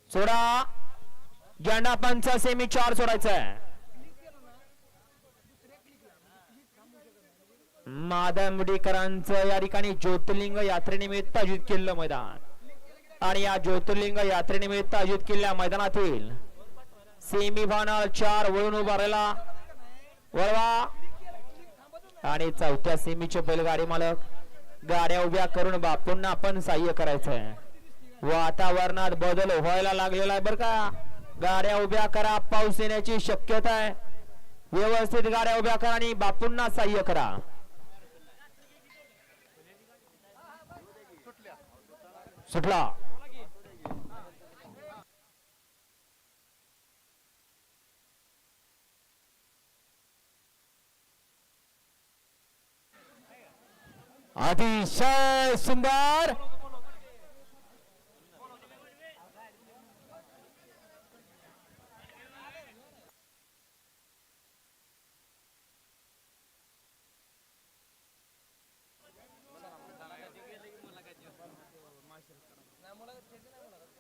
सोडा झेंडा पंच सेमी 4 सोडायचा आहे. माधवमुडीकरांचं या ठिकाणी ज्योतिर्लिंग यात्रेनिमित्त आयोजित केलेलं मैदान आणि या ज्योतिर्लिंग यात्रेनिमित्त आयोजित केलेल्या मैदानातील सेमी फायनल 4 वळून उभा राहिला वळवा आणि चौथ्या सेमीचे बैलगाडी मालक गाड्या उभ्या करून बापूंना आपण सहाय्य करायचंय. वातावरणात बदल व्हायला लागलेला आहे बरं का. गाड्या उभ्या करा, पाऊस येण्याची शक्यता आहे. व्यवस्थित गाड्या उभ्या करा आणि बापूंना सहाय्य करा. सुटला अतिशय सुंदर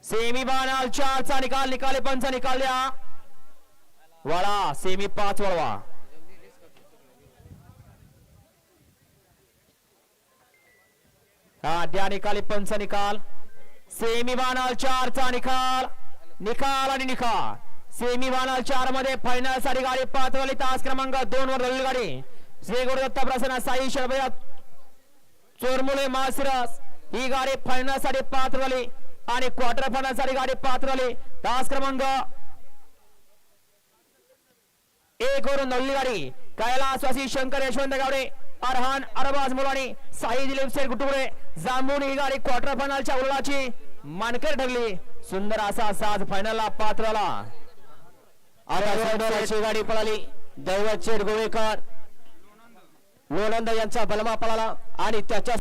सेमी फायनल 4 चा निकाल निकाले पंच निकाल द्या. वळा सेमी 5 वळवा. हा द्या निकाली पंच निकाल. सेमी फायनल 4 चा निकाल निकाल आणि निकाल. सेमी फायनल 4 मध्ये फायनल साठी गाडी 5 वाली तास क्रमांक 2 वर झालेली गाडी श्री गुरुदत्त प्रसन्न साई शरभया चोरमुळे मासिरस ही गाडी फायनल साठी 5 वाली आणि क्वार्टर फायनल साठी गाडी 5 वाली तास क्रमांक 1 वरून झालेली गाडी कैलासवासी शंकर यशवंत गावडे अरहान अरबाज मुलानी साई दिलीप शेठ गुटुळे जांभून ही गाडी क्वार्टर फायनलच्या उरलाची मानकर ठरली. सुंदर असा साज फायनलला पात्रला. आता गाडी पळाली. दैवत शेठ गोवेकर लोणंद यांचा बलमा पळाला आणि त्याच्या